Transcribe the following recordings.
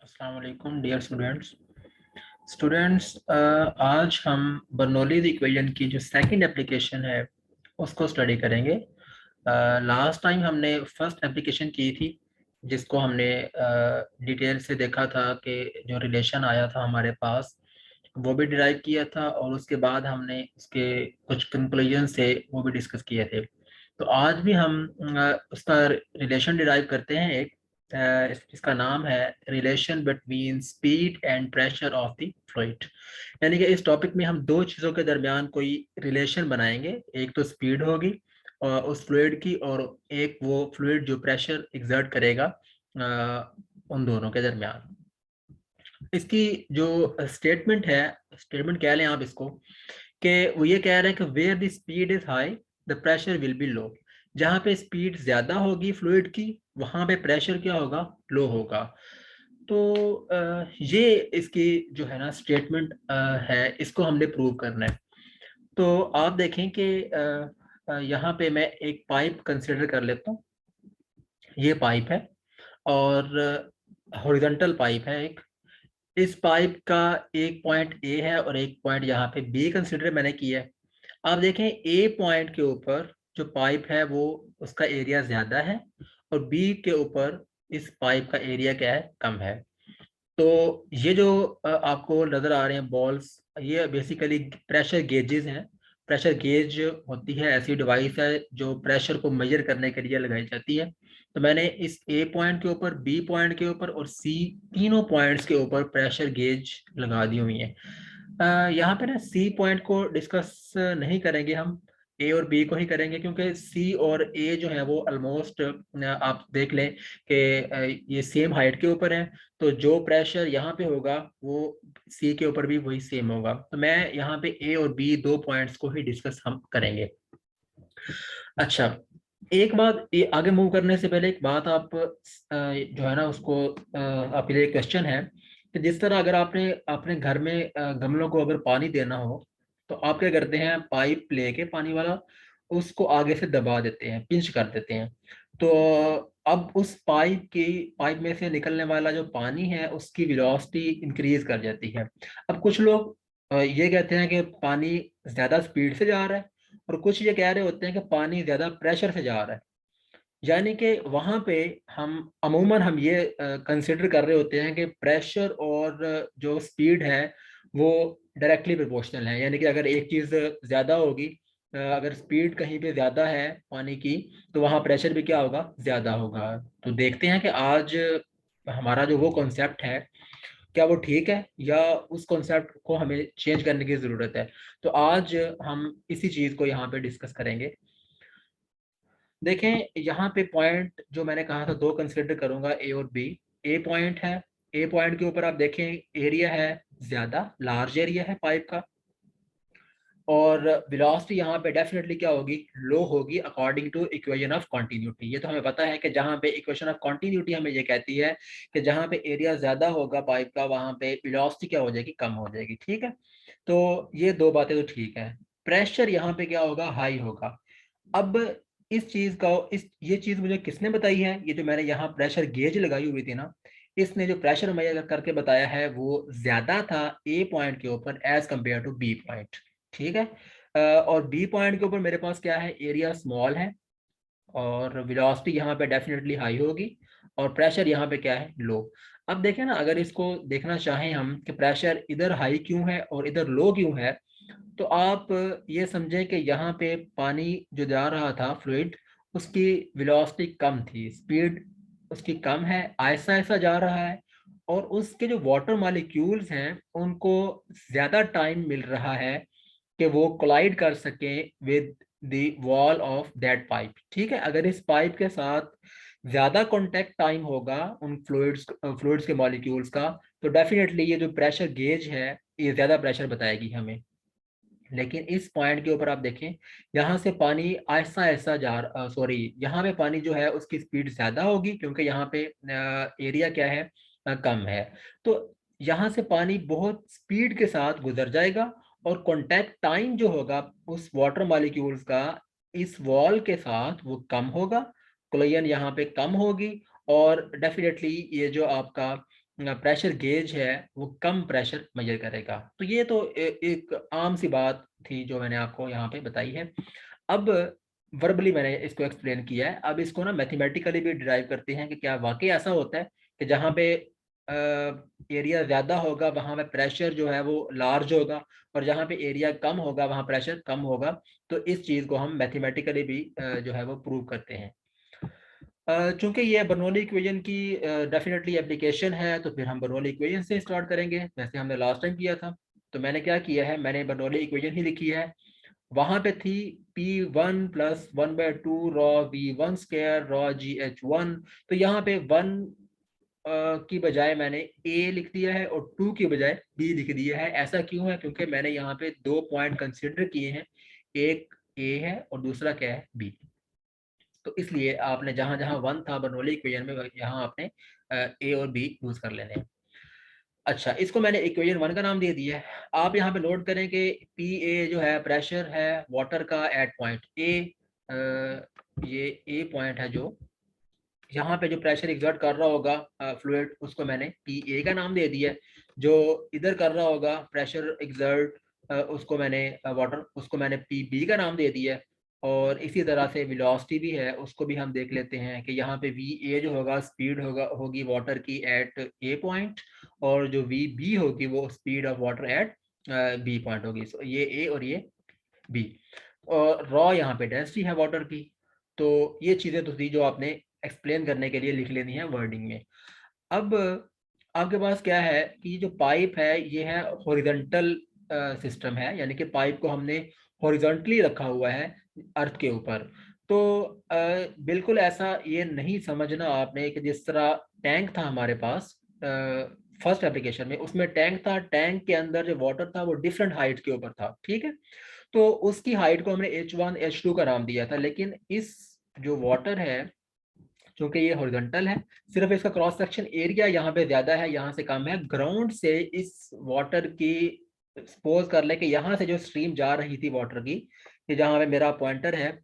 अस्सलाम वालेकुम dear students. आज हम बर्नौलीज इक्वेशन की जो सेकंड एप्लीकेशन है उसको स्टडी करेंगे। लास्ट टाइम हमने फर्स्ट एप्लीकेशन की थी जिसको हमने डिटेल से देखा था कि जो रिलेशन आया था हमारे पास वो भी डिराइव किया था और उसके बाद हमने उसके कुछ कंक्लूजन से वो भी डिस्कस किए थे। तो आज भी हम उसका रिलेशन डिराइव करते हैं एक इसका नाम है relation between speed and pressure of the fluid. यानी कि इस टॉपिक में हम दो चीज़ों के दरमियान कोई रिलेशन बनाएंगे, एक तो स्पीड होगी और उस फ्लूइड की, और एक वो फ्लूइड जो प्रेशर एग्जर्ट करेगा उन दोनों के दरमियान। इसकी जो स्टेटमेंट है, स्टेटमेंट कह लें आप इसको, कि वो ये कह रहे हैं कि where the speed is high the pressure will be low. जहाँ पे स्पीड ज़्यादा होगी फ्लूइड की वहाँ पे प्रेशर क्या होगा, लो होगा। तो ये इसकी जो है ना स्टेटमेंट है, इसको हमने प्रूव करना है। तो आप देखें कि यहाँ पे मैं एक पाइप कंसिडर कर लेता हूँ। ये पाइप है और हॉरिजॉन्टल पाइप है एक। इस पाइप का एक पॉइंट ए है और एक पॉइंट यहाँ पे बी कंसिडर मैंने किया है। आप देखें ए पॉइंट के ऊपर जो पाइप है वो उसका एरिया ज्यादा है और बी के ऊपर इस पाइप का एरिया क्या है, कम है। तो ये जो आपको नजर आ रहे हैं बॉल्स, ये बेसिकली प्रेशर गेजेस हैं। प्रेशर गेज होती है ऐसी डिवाइस है जो प्रेशर को मेजर करने के लिए लगाई जाती है। तो मैंने इस ए पॉइंट के ऊपर, बी पॉइंट के ऊपर और सी, तीनों पॉइंट्स के ऊपर प्रेशर गेज लगा दी हुई है। यहाँ पे ना सी पॉइंट को डिस्कस नहीं करेंगे हम, ए और बी को ही करेंगे, क्योंकि सी और ए जो है वो ऑलमोस्ट आप देख लें कि ये सेम हाइट के ऊपर है। तो जो प्रेशर यहाँ पे होगा वो सी के ऊपर भी वही सेम होगा। तो मैं यहाँ पे ए और बी दो पॉइंट्स को ही डिस्कस हम करेंगे। अच्छा, एक बात, ये आगे मूव करने से पहले एक बात आप जो है ना उसको आपके लिए क्वेश्चन है कि जिस तरह अगर आपने अपने घर में गमलों को अगर पानी देना हो तो आप क्या करते हैं, पाइप लेके पानी वाला उसको आगे से दबा देते हैं, पिंच कर देते हैं। तो अब उस पाइप में से निकलने वाला जो पानी है उसकी वेलोसिटी इंक्रीज कर जाती है। अब कुछ लोग ये कहते हैं कि पानी ज्यादा स्पीड से जा रहा है और कुछ ये कह रहे होते हैं कि पानी ज्यादा प्रेशर से जा रहा है। यानी कि वहां पे हम ये कंसिडर कर रहे होते हैं कि प्रेशर और जो स्पीड है वो डायरेक्टली प्रोपोर्शनल है। यानी कि अगर एक चीज ज्यादा होगी, अगर स्पीड कहीं पे ज्यादा है पानी की, तो वहां प्रेशर भी क्या होगा, ज्यादा होगा। तो देखते हैं कि आज हमारा जो वो कॉन्सेप्ट है क्या वो ठीक है या उस कॉन्सेप्ट को हमें चेंज करने की जरूरत है। तो आज हम इसी चीज को यहाँ पे डिस्कस करेंगे। देखें यहाँ पे पॉइंट जो मैंने कहा था दो कंसिडर करूंगा, ए और बी। ए पॉइंट है, ए पॉइंट के ऊपर आप देखें एरिया है ज्यादा, लार्ज एरिया है पाइप का, और वेलोसिटी यहाँ पे डेफिनेटली क्या होगी, लो होगी according to equation of continuity. ये तो हमें पता है कि जहाँ पे इक्वेशन ऑफ कॉन्टिन्यूटी हमें ये कहती है कि जहाँ पे एरिया ज्यादा होगा पाइप का वहाँ पे वेलोसिटी क्या हो जाएगी, कम हो जाएगी। ठीक है, तो ये दो बातें तो ठीक है। प्रेशर यहाँ पे क्या होगा, हाई होगा। अब इस चीज का, इस ये चीज मुझे किसने बताई है, ये जो मैंने यहाँ प्रेशर गेज लगाई हुई थी ना, इसने जो प्रेशर मेजर करके बताया है वो ज्यादा था ए पॉइंट के ऊपर as compare to B point. ठीक है, और बी पॉइंट के ऊपर मेरे पास क्या है, एरिया स्मॉल है और वेलोसिटी यहाँ पे डेफिनेटली हाई होगी और प्रेशर यहाँ पे क्या है, लो। अब देखें ना, अगर इसको देखना चाहें हम कि प्रेशर इधर हाई क्यों है और इधर लो क्यों है, तो आप ये समझें कि यहाँ पे पानी जो जा रहा था फ्लूइड, उसकी वेलोसिटी कम थी, स्पीड उसकी कम है, ऐसा ऐसा जा रहा है, और उसके जो वाटर मॉलिक्यूल्स हैं उनको ज्यादा टाइम मिल रहा है कि वो कोलाइड कर सके with the wall of that pipe. ठीक है, अगर इस पाइप के साथ ज्यादा कांटेक्ट टाइम होगा उन फ्लूइड्स के मॉलिक्यूल्स का, तो डेफिनेटली ये जो प्रेशर गेज है ये ज्यादा प्रेशर बताएगी हमें। लेकिन इस पॉइंट के ऊपर आप देखें, यहाँ से पानी ऐसा ऐसा सॉरी, यहाँ पे पानी जो है उसकी स्पीड ज्यादा होगी क्योंकि यहाँ पे एरिया क्या है, कम है। तो यहाँ से पानी बहुत स्पीड के साथ गुजर जाएगा और कांटेक्ट टाइम जो होगा उस वाटर मॉलिक्यूल्स का इस वॉल के साथ वो कम होगा, कोलिजन यहाँ पे कम होगी, और डेफिनेटली ये जो आपका प्रेशर गेज है वो कम प्रेशर मेजर करेगा। तो ये तो एक आम सी बात थी जो मैंने आपको यहाँ पे बताई है। अब वर्बली मैंने इसको एक्सप्लेन किया है, अब इसको ना मैथमेटिकली भी डिराइव करते हैं कि क्या वाकई ऐसा होता है कि जहाँ पे एरिया ज़्यादा होगा वहाँ पे प्रेशर जो है वो लार्ज होगा, और जहाँ पे एरिया कम होगा वहाँ प्रेशर कम होगा। तो इस चीज़ को हम मैथमेटिकली भी जो है वो प्रूव करते हैं। चूंकि ये बर्नौली इक्वेशन की डेफिनेटली एप्लीकेशन है, तो फिर हम बर्नौली इक्वेशन से स्टार्ट करेंगे जैसे हमने लास्ट टाइम किया था। तो मैंने क्या किया है, मैंने बर्नौली इक्वेशन ही लिखी है। वहां पे थी P1 plus 1/2 raw V1 square raw GH1। तो यहाँ पे 1 की बजाय मैंने A लिख दिया है और 2 की बजाय B लिख दिया है। ऐसा क्यों है? क्योंकि मैंने यहाँ पे 2 पॉइंट कंसिडर किए हैं, एक A है और दूसरा क्या है, B। तो इसलिए आपने जहां जहां 1 था बर्नौली इक्वेशन में, यहाँ आपने A और B यूज कर लेने हैं। अच्छा, इसको मैंने इक्वेशन 1 का नाम दे दिया है। आप यहाँ पे नोट करें कि पी ए जो है प्रेशर है वाटर का एट पॉइंट ए। ये ए पॉइंट है जो यहाँ पे जो प्रेशर एग्जर्ट कर रहा होगा फ्लूइड, उसको मैंने पी ए का नाम दे दिया है। जो इधर कर रहा होगा प्रेशर एग्जर्ट उसको मैंने वाटर, उसको मैंने पी बी का नाम दे दिया है। और इसी तरह से वेलोसिटी भी है, उसको भी हम देख लेते हैं कि यहाँ पे वी ए जो होगा स्पीड होगी वाटर की एट ए पॉइंट, और जो वी बी होगी वो speed of water at B point होगी। So, ये ए और ये बी। और रॉ यहाँ पे डेंसिटी है वाटर की। तो ये चीज़ें तो थी जो आपने एक्सप्लेन करने के लिए लिख लेनी है वर्डिंग में। अब आपके पास क्या है कि जो पाइप है ये है हॉरिजॉन्टल सिस्टम है, यानी कि पाइप को हमने हॉरिजॉन्टली रखा हुआ है अर्थ के ऊपर। तो बिल्कुल ऐसा ये नहीं समझना आपने कि जिस तरह टैंक था हमारे पास फर्स्ट एप्लीकेशन में, उसमें टैंक था, टैंक के अंदर जो वाटर था वो डिफरेंट हाइट के ऊपर था, ठीक है। तो उसकी हाइट को हमने H1 H2 का नाम दिया था। लेकिन इस जो वाटर है, क्योंकि ये हॉरिजॉन्टल है, सिर्फ इसका क्रॉस सेक्शन एरिया यहाँ पे ज्यादा है, यहाँ से कम है। ग्राउंड से इस वाटर की सपोज कर ले कि यहाँ से जो स्ट्रीम जा रही थी वाटर की, कि जहाँ पे मेरा पॉइंटर है,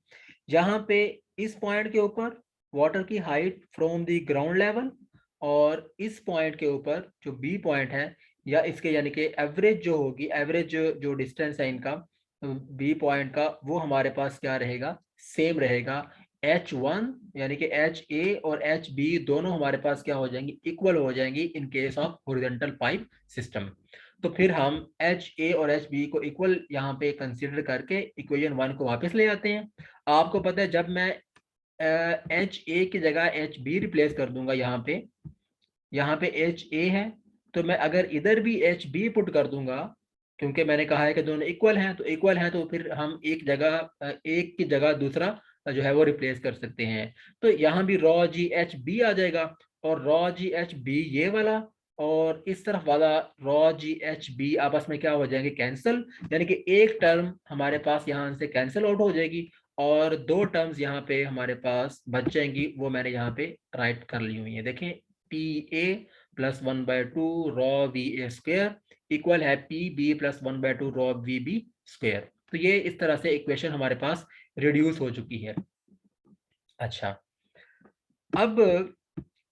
यहाँ पे इस पॉइंट के ऊपर वाटर की height from the ground level, और इस पॉइंट के ऊपर जो बी पॉइंट है, या इसके यानी कि एवरेज जो होगी, एवरेज जो डिस्टेंस है इनका बी पॉइंट का, वो हमारे पास क्या रहेगा, सेम रहेगा। H1 यानी कि HA और HB दोनों हमारे पास क्या हो जाएंगी, इक्वल हो जाएंगी in case of horizontal pipe system. तो फिर हम HA और HB को इक्वल यहाँ पे कंसीडर करके इक्वेशन 1 को वापस ले आते हैं। आपको पता है जब मैं HA की जगह HB रिप्लेस कर दूंगा, यहाँ पे HA है, तो मैं अगर इधर भी HB पुट कर दूंगा, क्योंकि मैंने कहा है कि दोनों इक्वल हैं, तो इक्वल हैं, तो फिर हम एक की जगह दूसरा जो है वो रिप्लेस कर सकते हैं। तो यहाँ भी रॉ जी एच बी आ जाएगा, और रॉ जी एच बी ये वाला और इस तरफ वाला रॉ जी एच बी आपस में क्या हो जाएंगे, कैंसिल। यानी कि एक टर्म हमारे पास यहाँ से कैंसिल आउट हो जाएगी, और दो टर्म्स यहाँ पे हमारे पास बच जाएंगी, वो मैंने यहाँ पे राइट कर ली हुई है। देखें, P A plus 1/2 rho V A square equal है P B plus 1/2 rho V B square. तो ये इस तरह से इक्वेशन हमारे पास रिड्यूस हो चुकी है। अच्छा, अब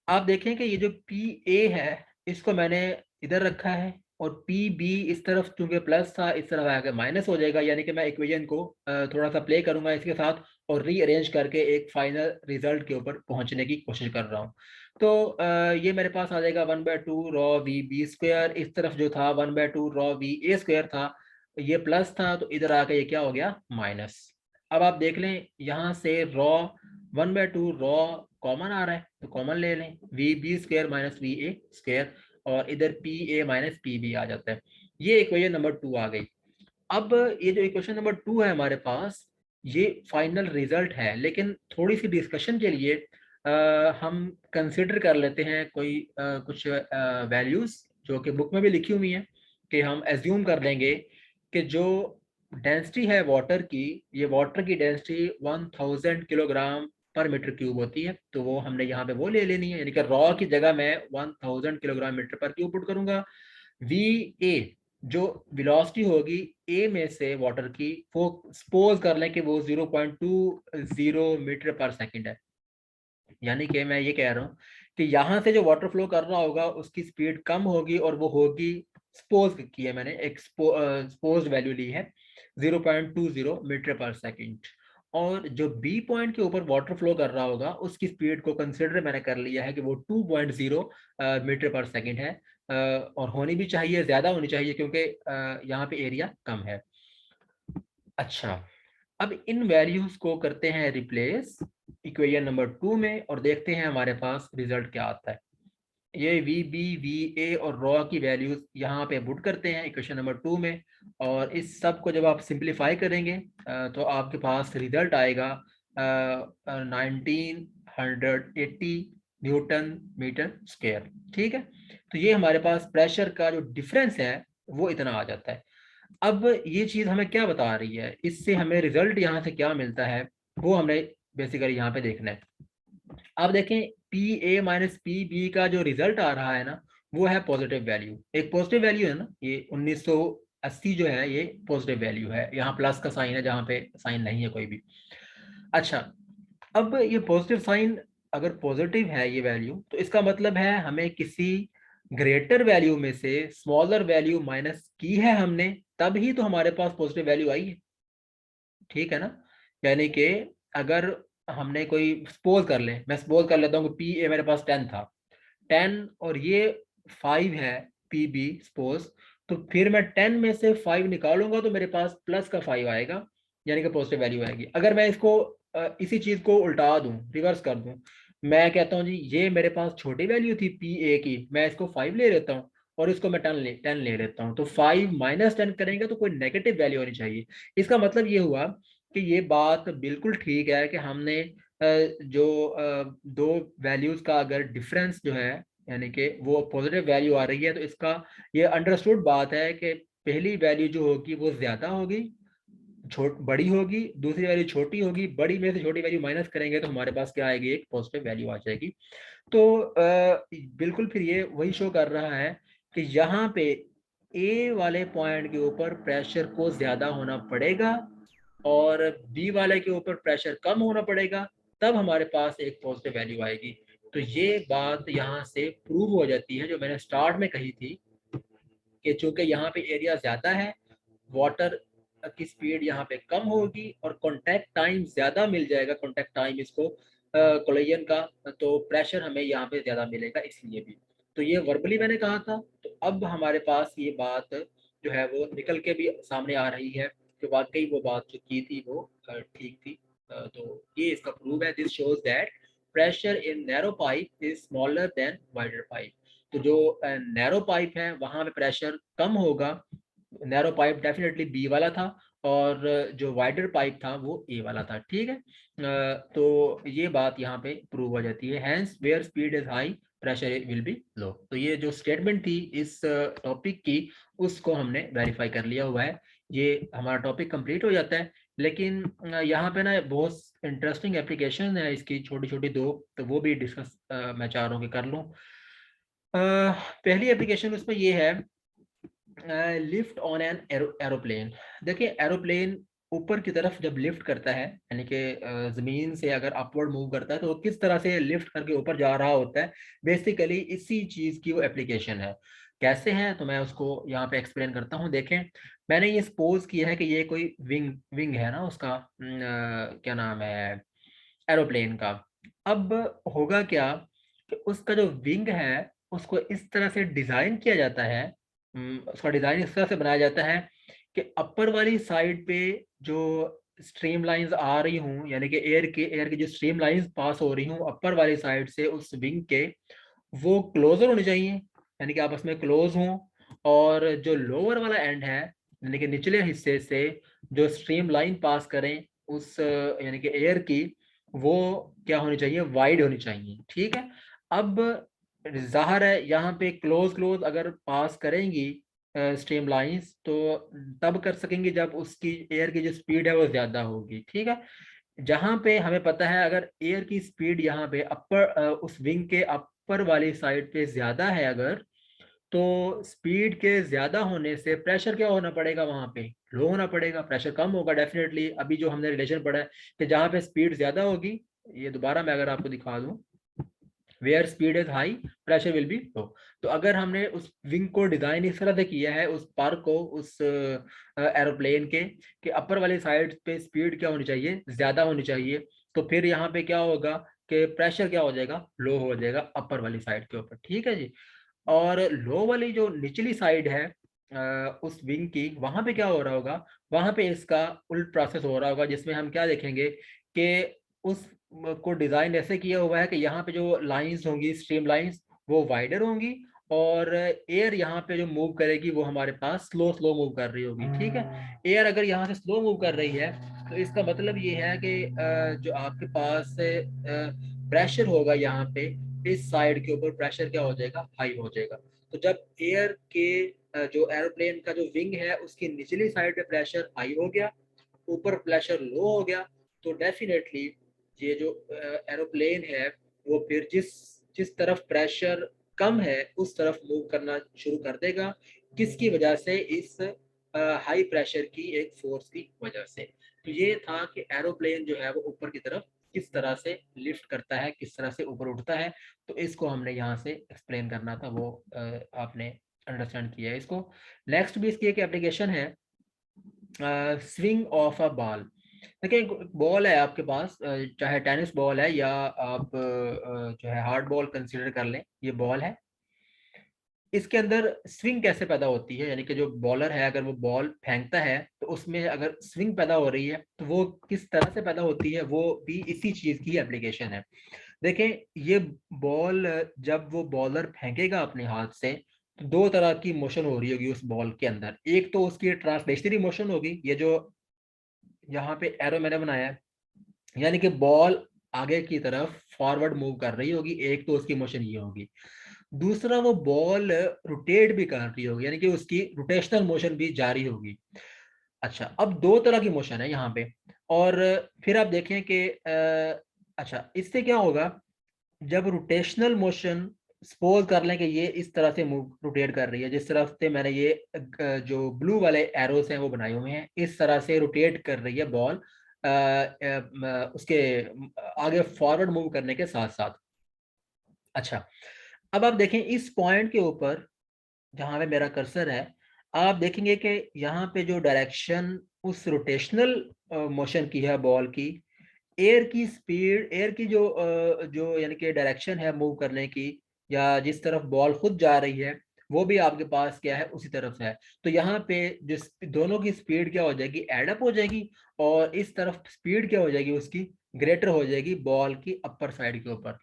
आप देखें कि ये जो पी ए है इसको मैंने इधर रखा है, और पी बी इस तरफ चूंकि प्लस था, इस तरफ आकर माइनस हो जाएगा। यानी कि मैं इक्वेशन को थोड़ा सा प्ले करूंगा इसके साथ, और रीअरेंज करके एक फाइनल रिजल्ट के ऊपर पहुंचने की कोशिश कर रहा हूँ। तो ये मेरे पास आ जाएगा 1/2 रॉ वी बी स्क्वायर। इस तरफ जो था 1/2 रॉ वी ए स्क्वायर था, ये प्लस था, तो इधर आके ये क्या हो गया, माइनस। अब आप देख लें यहाँ से रॉ 1/2 रॉ कॉमन आ रहा है, तो कॉमन ले लें, V B square minus V A square, और इधर P A minus P B आ जाता है। ये इक्वेशन नंबर 2 आ गई। अब ये जो इक्वेशन नंबर 2 है हमारे पास, ये फाइनल रिजल्ट है, लेकिन थोड़ी सी डिस्कशन के लिए हम कंसिडर कर लेते हैं कोई कुछ वैल्यूज जो कि बुक में भी लिखी हुई हैं, कि हम एज्यूम कर लेंगे कि जो डेंसिटी है वाटर की, ये वाटर की डेंसिटी 1000 किलोग्राम पर मीटर क्यूब होती है। तो वो हमने यहाँ पे वो ले लेनी है, यानी कि रॉ की जगह मैं 1000 किलोग्राम मीटर पर क्यूब पुट करूंगा। वी ए जो वेलोसिटी होगी ए में से वाटर की, वो सपोज कर लें कि वो 0.20 मीटर पर सेकंड है। यानी कि मैं ये कह रहा हूँ कि यहाँ से जो वाटर फ्लो कर रहा होगा उसकी स्पीड कम होगी और वो होगी, सपोज की है मैंने, एक सपोज वैल्यू ली है 0.20 मीटर पर सेकंड, और जो बी पॉइंट के ऊपर वाटर फ्लो कर रहा होगा उसकी स्पीड को कंसिडर मैंने कर लिया है कि वो 2.0 मीटर पर सेकंड है, और होनी भी चाहिए, ज्यादा होनी चाहिए क्योंकि यहाँ पे एरिया कम है। अच्छा, अब इन वैल्यूज को करते हैं रिप्लेस इक्वेशन नंबर 2 में और देखते हैं हमारे पास रिजल्ट क्या आता है। ये वी बी वी ए और रॉ की वैल्यूज यहाँ पे पुट करते हैं इक्वेशन नंबर 2 में, और इस सब को जब आप सिंप्लीफाई करेंगे तो आपके पास रिजल्ट आएगा 1980 न्यूटन मीटर स्क्वायर। ठीक है, तो ये हमारे पास प्रेशर का जो डिफरेंस है वो इतना आ जाता है। अब ये चीज हमें क्या बता रही है, इससे हमें रिजल्ट यहाँ से क्या मिलता है वो हमने बेसिकली यहाँ पे देखना है। अब देखें, P A minus P B का जो रिजल्ट आ रहा है ना वो है पॉजिटिव वैल्यू, एक पॉजिटिव वैल्यू है ना, ये 1980 जो है ये पॉजिटिव वैल्यू है, यहाँ प्लस का साइन है जहाँ पे साइन नहीं है कोई भी। अच्छा, अब ये पॉजिटिव साइन अगर पॉजिटिव है ये वैल्यू, तो इसका मतलब है हमें किसी ग्रेटर वैल्यू में से स्मॉलर वैल्यू माइनस की है हमने, तब ही तो हमारे पास पॉजिटिव वैल्यू आई है। ठीक है ना, यानी कि अगर हमने कोई सपोज कर ले, मैं सपोज कर लेता हूँ कि पी ए मेरे पास 10 था, 10 और ये 5 है पी बी सपोज, तो फिर मैं 10 में से 5 निकालूंगा तो मेरे पास प्लस का 5 आएगा, यानी कि पॉजिटिव वैल्यू आएगी। अगर मैं इसको इसी चीज को उल्टा दूं, रिवर्स कर दूं, मैं कहता हूँ जी ये मेरे पास छोटी वैल्यू थी पी ए की, मैं इसको 5 ले लेता हूँ और इसको मैं 10 ले लेता हूँ, तो 5 माइनस 10 करेंगे तो कोई नेगेटिव वैल्यू होनी चाहिए। इसका मतलब ये हुआ कि ये बात बिल्कुल ठीक है कि हमने जो दो वैल्यूज का अगर डिफरेंस जो है यानी कि वो पॉजिटिव वैल्यू आ रही है, तो इसका ये अंडरस्टूड बात है कि पहली वैल्यू जो होगी वो ज्यादा होगी, बड़ी होगी, दूसरी वैल्यू छोटी होगी, बड़ी में से छोटी वैल्यू माइनस करेंगे तो हमारे पास क्या आएगी, एक पॉजिटिव वैल्यू आ जाएगी। तो बिल्कुल फिर ये वही शो कर रहा है कि यहाँ पे ए वाले पॉइंट के ऊपर प्रेशर को ज्यादा होना पड़ेगा और बी वाले के ऊपर प्रेशर कम होना पड़ेगा, तब हमारे पास एक पॉजिटिव वैल्यू आएगी। तो ये बात यहाँ से प्रूव हो जाती है जो मैंने स्टार्ट में कही थी कि चूंकि यहाँ पे एरिया ज्यादा है, वाटर की स्पीड यहाँ पे कम होगी और कॉन्टैक्ट टाइम ज्यादा मिल जाएगा, कॉन्टैक्ट टाइम इसको कोलिजन का, तो प्रेशर हमें यहाँ पे ज्यादा मिलेगा इसलिए भी। तो ये वर्बली मैंने कहा था, तो अब हमारे पास ये बात जो है वो निकल के भी सामने आ रही है कि वाकई वो बात जो की थी वो ठीक थी। तो ये इसका प्रूव है, this shows that pressure in narrow pipe is smaller than wider pipe. तो जो नैरो पाइप है वहां पे प्रेशर कम होगा, नैरो पाइप डेफिनेटली बी वाला था, और जो वाइडर पाइप था वो ए वाला था। ठीक है, तो ये बात यहाँ पे प्रूव हो जाती है, hence where speed is high pressure will be low. तो ये जो स्टेटमेंट थी इस टॉपिक की उसको हमने वेरीफाई कर लिया हुआ है, ये हमारा टॉपिक कंप्लीट हो जाता है। लेकिन यहाँ पे ना बहुत इंटरेस्टिंग एप्लीकेशन है इसकी, छोटी छोटी दो, तो वो भी डिस्कस मैं चाह रहा हूँ कि कर लूँ। पहली एप्लीकेशन उसमें ये है, लिफ्ट ऑन एन एरोप्लेन। देखिए एरोप्लेन ऊपर की तरफ जब लिफ्ट करता है, यानी कि जमीन से अगर अपवर्ड मूव करता है तो वो किस तरह से लिफ्ट करके ऊपर जा रहा होता है, बेसिकली इसी चीज की वो एप्लीकेशन है। कैसे है तो मैं उसको यहाँ पे एक्सप्लेन करता हूँ। देखें, मैंने ये सपोज किया है कि ये कोई विंग विंग है ना उसका, क्या नाम है, एरोप्लेन का। अब होगा क्या कि उसका जो विंग है उसको इस तरह से डिजाइन किया जाता है, उसका डिजाइन इस तरह से बनाया जाता है कि अपर वाली साइड पे जो स्ट्रीम लाइंस आ रही हूँ, यानी कि एयर की जो स्ट्रीम लाइंस पास हो रही हूँ अपर वाली साइड से उस विंग के, वो क्लोजर होनी चाहिए, यानी कि आपस में क्लोज हों। और जो लोअर वाला एंड है, यानी कि निचले हिस्से से जो स्ट्रीम लाइन पास करें उस यानी कि एयर की, वो क्या होनी चाहिए, वाइड होनी चाहिए। ठीक है, अब जाहिर है यहाँ पे क्लोज क्लोज अगर पास करेंगी स्ट्रीम लाइंस तो तब कर सकेंगे जब उसकी एयर की जो स्पीड है वो ज्यादा होगी। ठीक है, जहां पे हमें पता है अगर एयर की स्पीड यहाँ पे अपर उस विंग के अपर वाली साइड पे ज्यादा है अगर, तो स्पीड के ज्यादा होने से प्रेशर क्या होना पड़ेगा, वहां पे लो होना पड़ेगा, प्रेशर कम होगा डेफिनेटली। अभी जो हमने रिलेशन पढ़ा है कि जहाँ पे स्पीड ज्यादा होगी ये दोबारा मैं अगर आपको दिखा दूं, where speed is high pressure will be low. तो अगर हमने उस विंग को डिजाइन इस तरह से किया है, उस पर को, उस एरोप्लेन के कि अपर वाली साइड पे स्पीड क्या होनी चाहिए, ज्यादा होनी चाहिए, तो फिर यहाँ पे क्या होगा कि प्रेशर क्या हो जाएगा, लो हो जाएगा अपर वाली साइड के ऊपर, ठीक है जी। और लो वाली जो निचली साइड है उस विंग की, वहां पे क्या हो रहा होगा, वहां पे इसका उल्ट प्रोसेस हो रहा होगा, जिसमें हम क्या देखेंगे कि उस को डिजाइन ऐसे किया हुआ है कि यहाँ पे जो लाइंस होंगी, स्ट्रीम लाइंस, वो वाइडर होंगी, और एयर यहाँ पे जो मूव करेगी वो हमारे पास स्लो स्लो मूव कर रही होगी, ठीक है। एयर अगर यहाँ से स्लो मूव कर रही है तो इसका मतलब ये है कि जो आपके पास प्रेशर होगा यहाँ पे, इस साइड के ऊपर प्रेशर क्या हो जाएगा, हाई हो जाएगा। तो जब एयर के जो एरोप्लेन का जो विंग है उसकी निचली साइड पे प्रेशर हाई हो गया, ऊपर प्रेशर लो हो गया, तो डेफिनेटली ये जो एरोप्लेन है वो फिर जिस जिस तरफ प्रेशर कम है उस तरफ मूव करना शुरू कर देगा। किसकी वजह से, इस हाई प्रेशर की एक फोर्स की वजह से। तो ये था कि एरोप्लेन जो है वो ऊपर की तरफ किस तरह से लिफ्ट करता है, किस तरह से ऊपर उठता है। तो इसको हमने यहाँ से एक्सप्लेन करना था, वो आपने अंडरस्टैंड किया है इसको। नेक्स्ट भी इसकी एक एप्लीकेशन है, स्विंग ऑफ अ बॉल। देखिए बॉल है आपके पास, चाहे टेनिस बॉल है या आप जो है हार्ड बॉल कंसीडर कर लें, ये बॉल है। इसके अंदर स्विंग कैसे पैदा होती है, यानी कि जो बॉलर है अगर वो बॉल फेंकता है तो उसमें अगर स्विंग पैदा हो रही है तो वो किस तरह से पैदा होती है, वो भी इसी चीज की एप्लीकेशन है। देखें, ये बॉल जब वो बॉलर फेंकेगा अपने हाथ से, तो दो तरह की मोशन हो रही होगी उस बॉल के अंदर। एक तो उसकी ट्रांसलेशनरी मोशन होगी, ये जो यहाँ पे एरो मैंने बनाया है, यानी कि बॉल आगे की तरफ फॉरवर्ड मूव कर रही होगी, एक तो उसकी मोशन ये होगी। दूसरा, वो बॉल रोटेट भी कर रही होगी, यानी कि उसकी रोटेशनल मोशन भी जारी होगी। अच्छा, अब दो तरह की मोशन है यहाँ पे। और फिर आप देखें कि अच्छा, इससे क्या होगा, जब रोटेशनल मोशन, सपोज कर लें कि ये इस तरह से मूव रोटेट कर रही है, जिस तरफ से मैंने ये जो ब्लू वाले एरोस हैं वो बनाए हुए हैं, इस तरह से रोटेट कर रही है बॉल उसके आगे फॉरवर्ड मूव करने के साथ साथ। अच्छा, अब आप देखें इस पॉइंट के ऊपर जहां पे मेरा कर्सर है, आप देखेंगे कि यहाँ पे जो डायरेक्शन उस रोटेशनल मोशन की है बॉल की, एयर की स्पीड, एयर की जो यानी कि डायरेक्शन है मूव करने की, या जिस तरफ बॉल खुद जा रही है, वो भी आपके पास क्या है, उसी तरफ है। तो यहाँ पे जो दोनों की स्पीड क्या हो जाएगी, एडअप हो जाएगी, और इस तरफ स्पीड क्या हो जाएगी उसकी, ग्रेटर हो जाएगी बॉल की अपर साइड के ऊपर।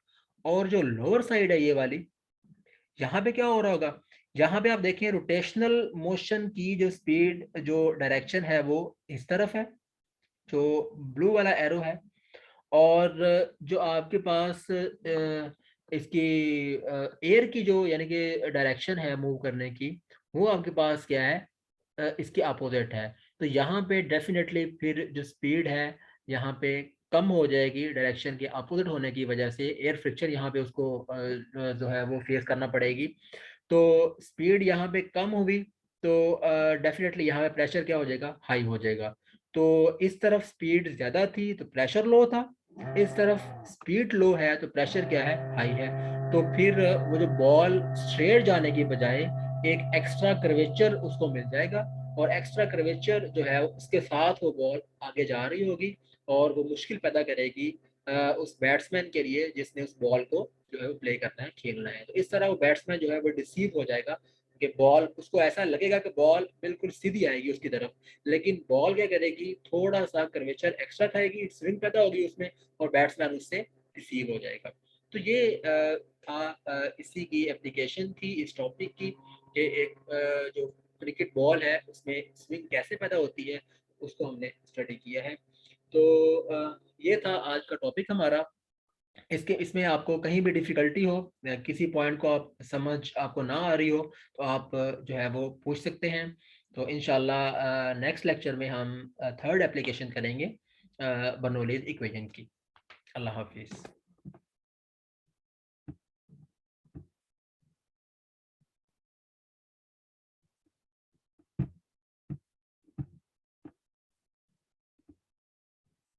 और जो लोअर साइड है ये वाली, यहाँ पे क्या हो रहा होगा, यहाँ पे आप देखें रोटेशनल मोशन की जो स्पीड, जो डायरेक्शन है वो इस तरफ है, जो ब्लू वाला एरो है। और जो आपके पास इसकी एयर की जो यानी कि डायरेक्शन है मूव करने की, वो आपके पास क्या है, इसकी अपोजिट है। तो यहाँ पे डेफिनेटली फिर जो स्पीड है यहाँ पे कम हो जाएगी, डायरेक्शन के अपोजिट होने की वजह से एयर फ्रिक्शन यहाँ पे उसको जो है वो फेस करना पड़ेगी। तो स्पीड यहाँ पे कम हुई तो डेफिनेटली यहाँ पे प्रेशर क्या हो जाएगा, हाई हो जाएगा। तो इस तरफ स्पीड ज्यादा थी तो प्रेशर लो था, इस तरफ स्पीड लो है तो प्रेशर क्या है, हाई है। तो फिर वो जो बॉल स्ट्रेट जाने की बजाय एक एक्स्ट्रा कर्वेचर उसको मिल जाएगा, और एक्स्ट्रा कर्वेचर जो है उसके साथ वो बॉल आगे जा रही होगी, और वो मुश्किल पैदा करेगी उस बैट्समैन के लिए जिसने उस बॉल को जो है वो प्ले करना है, खेलना है। तो इस तरह वो बैट्समैन जो है वो डिसीव हो जाएगा कि बॉल, उसको ऐसा लगेगा कि बॉल बिल्कुल सीधी आएगी उसकी तरफ, लेकिन बॉल क्या करेगी, थोड़ा सा कर्वेचर एक्स्ट्रा खाएगी, स्विंग पैदा होगी उसमें, और बैट्समैन उससे रिसीव हो जाएगा। तो ये था इसी की एप्लीकेशन थी इस टॉपिक की, कि एक जो क्रिकेट बॉल है उसमें स्विंग कैसे पैदा होती है, उसको हमने स्टडी किया है। तो ये था आज का टॉपिक हमारा। इसमें आपको कहीं भी डिफिकल्टी हो, किसी पॉइंट को आप समझ आपको ना आ रही हो, तो आप जो है वो पूछ सकते हैं। तो इंशाल्लाह नेक्स्ट लेक्चर में हम थर्ड एप्लीकेशन करेंगे बर्नौलीज इक्वेशन की। अल्लाह हाफिज़।